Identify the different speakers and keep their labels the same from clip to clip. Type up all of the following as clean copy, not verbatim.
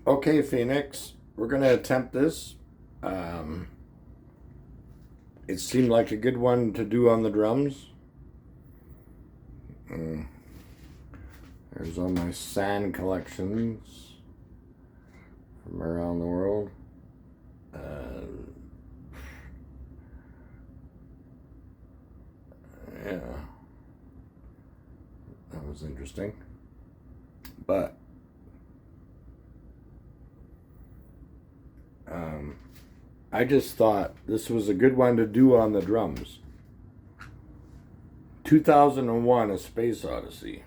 Speaker 1: Okay, Phoenix, we're going to attempt this. Um, it seemed like a good one to do on the drums. There's all my sand collections from around the world. Yeah, that was interesting. But I just thought this was a good one to do on the drums. 2001, A Space Odyssey.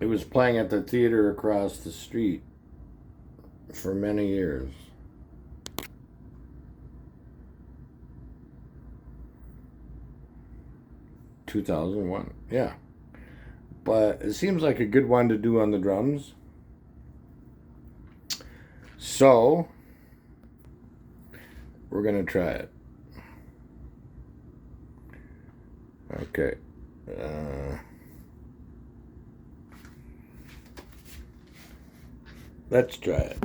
Speaker 1: It was playing at the theater across the street for many years. (2001), yeah. But it seems like a good one to do on the drums. So, we're going to try it. Okay. Let's try it.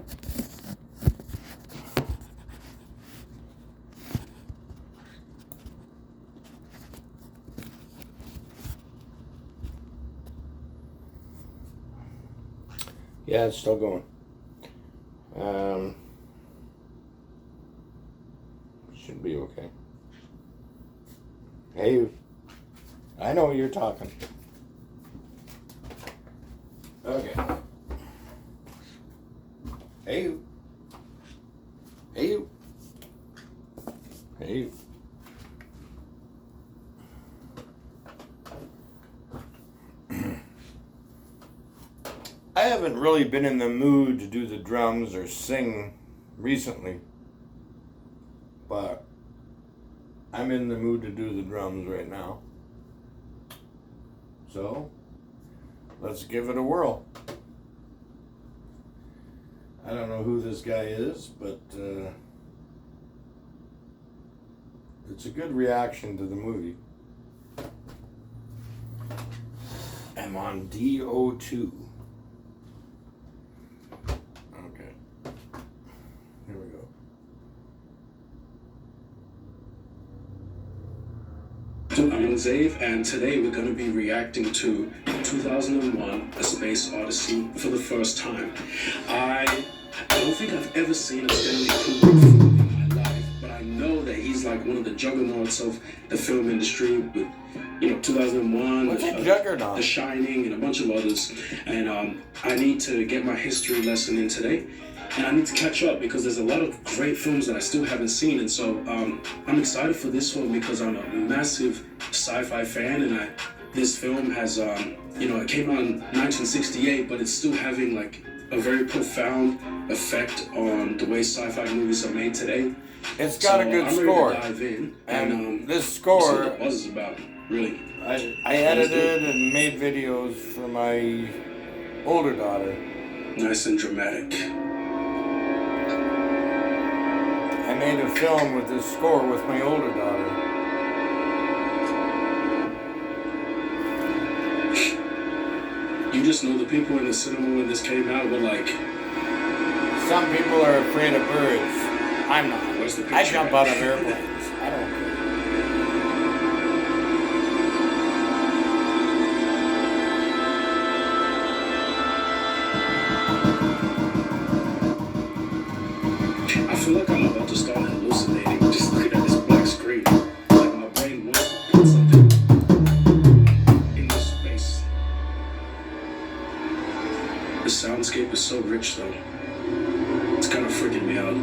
Speaker 1: Yeah, it's still going. Should be okay. Hey, I know you're talking. Okay. Hey you. Hey you. Hey you. I haven't really been in the mood to do the drums or sing recently, but I'm in the mood to do the drums right now. So, let's give it a whirl. I don't know who this guy is, but it's a good reaction to the movie. I'm on DO2. Okay. Here we go.
Speaker 2: I'm Zave, and today we're going to be reacting to 2001, A Space Odyssey for the first time. I don't think I've ever seen a Stanley Kubrick film in my life, but I know that he's like one of the juggernauts of the film industry with, 2001,
Speaker 1: What's a juggernaut?
Speaker 2: The Shining, and a bunch of others. And I need to get my history lesson in today. And I need to catch up because there's a lot of great films that I still haven't seen. And so I'm excited for this one because I'm a massive sci-fi fan. And this film has, it came out in 1968, but it's still having like a very profound effect on the way sci-fi movies are made today.
Speaker 1: It's got a good score.
Speaker 2: I'm ready to dive in.
Speaker 1: And this
Speaker 2: see
Speaker 1: score,
Speaker 2: what the buzz is about, really.
Speaker 1: I edited and made videos for my older daughter.
Speaker 2: Nice and dramatic.
Speaker 1: I made a film with this score with my older daughter.
Speaker 2: You just know the people in the cinema when this came out were like...
Speaker 1: Some people are afraid of birds. I'm not.
Speaker 2: Where's the
Speaker 1: I
Speaker 2: picture
Speaker 1: jump
Speaker 2: at?
Speaker 1: out of airplanes. I don't care.
Speaker 2: I feel like I'm about to start hallucinating just looking at this black screen. Like my brain wants to put something in this space. The soundscape is so rich though. It's kind of freaking me out.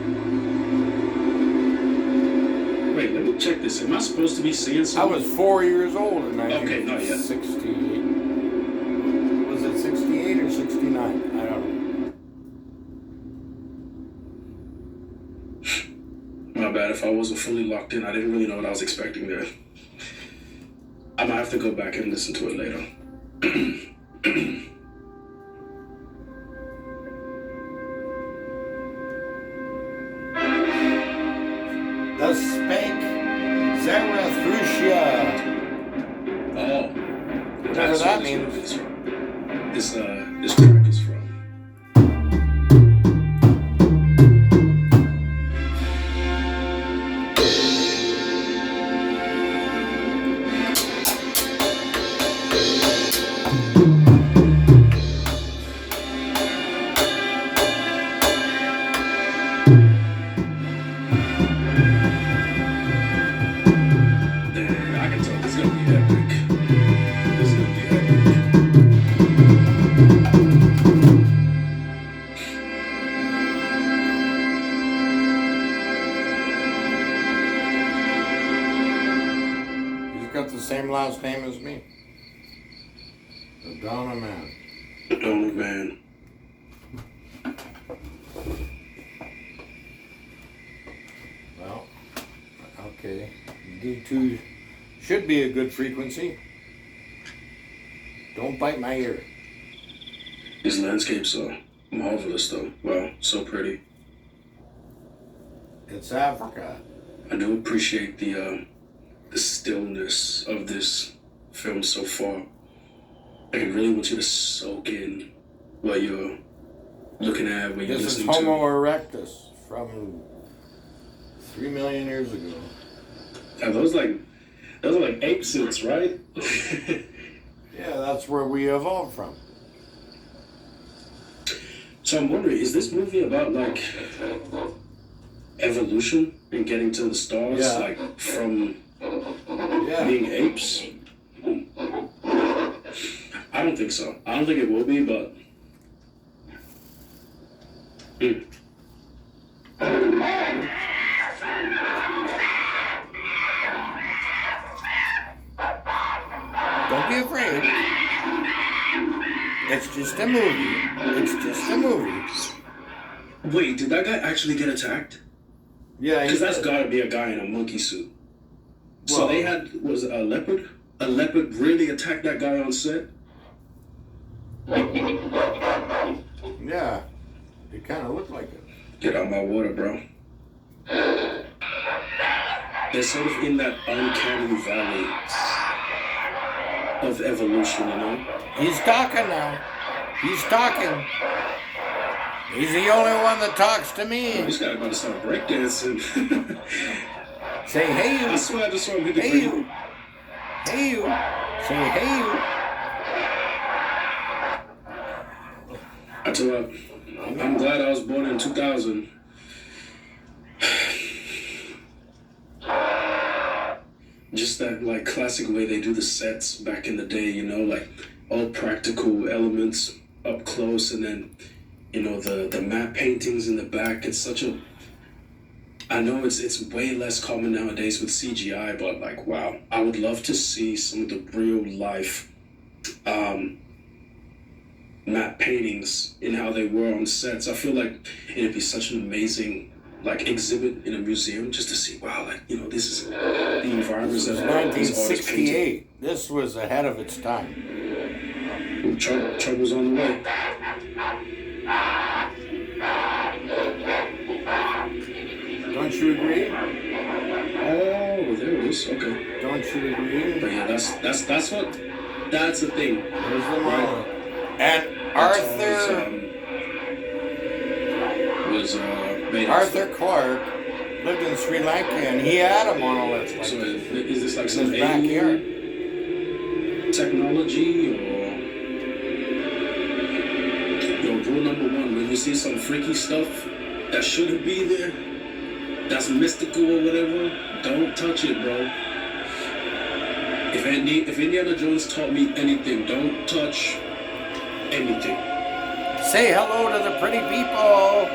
Speaker 2: Wait, let me check this. Am I supposed to be seeing
Speaker 1: I
Speaker 2: something?
Speaker 1: was 4 years old in
Speaker 2: Okay, not yet.
Speaker 1: 1968. Was it 68 or 69? I don't know.
Speaker 2: My bad if I wasn't fully locked in. I didn't really know what I was expecting there. I might have to go back and listen to it later.
Speaker 1: The Spank Zarathustra.
Speaker 2: Oh,
Speaker 1: Whatever
Speaker 2: that's
Speaker 1: that
Speaker 2: what
Speaker 1: means.
Speaker 2: this track is from. gonna be epic. This is gonna be epic.
Speaker 1: He's got the same last name as me. The Donna Man.
Speaker 2: Oh man.
Speaker 1: Well, okay. D2 should be a good frequency. Don't bite my ear.
Speaker 2: These landscapes are marvelous though. Wow, so pretty.
Speaker 1: It's Africa.
Speaker 2: I do appreciate the stillness of this film so far. I really want you to soak in what you're looking at, what you're
Speaker 1: This is
Speaker 2: listening
Speaker 1: Homo
Speaker 2: to.
Speaker 1: erectus from 3 million years ago.
Speaker 2: Are those are like ape suits, right?
Speaker 1: Yeah, that's where we evolved from.
Speaker 2: So I'm wondering, is this movie about like evolution and getting to the stars,
Speaker 1: Yeah.
Speaker 2: like from
Speaker 1: Yeah.
Speaker 2: being apes? I don't think so. I don't think it will be, but.
Speaker 1: Don't be afraid. It's just a movie. It's just a movie.
Speaker 2: Wait, did that guy actually get attacked?
Speaker 1: Yeah,
Speaker 2: Because that's gotta be a guy in a monkey suit. So
Speaker 1: Well-
Speaker 2: they was it a leopard? A leopard really attacked that guy on set?
Speaker 1: Yeah, it kind of looked like it.
Speaker 2: Get out my water, bro. They're sort of in that uncanny valley of evolution, you know?
Speaker 1: He's talking now. He's talking. He's the only one that talks to me.
Speaker 2: This guy about to start breakdancing.
Speaker 1: Say, hey
Speaker 2: I
Speaker 1: you.
Speaker 2: swear I just saw him hit the
Speaker 1: Hey
Speaker 2: green.
Speaker 1: you. Hey you. Say, hey you.
Speaker 2: I tell you, I'm glad I was born in 2000. Just that like classic way they do the sets back in the day, you know, like all practical elements up close, and then you know the matte paintings in the back. It's such a I know it's way less common nowadays with CGI, but like wow, I would love to see some of the real life matte paintings in how they were on sets. I feel like it'd be such an amazing like exhibit in a museum just to see wow, like you know this is the environments
Speaker 1: This
Speaker 2: that
Speaker 1: was
Speaker 2: these artists painted.
Speaker 1: 1968. This was ahead of its time.
Speaker 2: Ooh, trouble's on the way.
Speaker 1: Don't you agree?
Speaker 2: Oh, there it is. Okay.
Speaker 1: Don't you agree?
Speaker 2: But yeah, that's the thing.
Speaker 1: There's the model. And Arthur
Speaker 2: was made
Speaker 1: Arthur Clarke lived in Sri Lanka, and he had a monolith like
Speaker 2: So
Speaker 1: this
Speaker 2: is this like
Speaker 1: in
Speaker 2: some
Speaker 1: his backyard.
Speaker 2: alien technology or rule number one, when you see some freaky stuff that shouldn't be there, that's mystical or whatever, don't touch it, bro. If Indiana Jones taught me anything, don't touch anything.
Speaker 1: Say hello to the pretty people.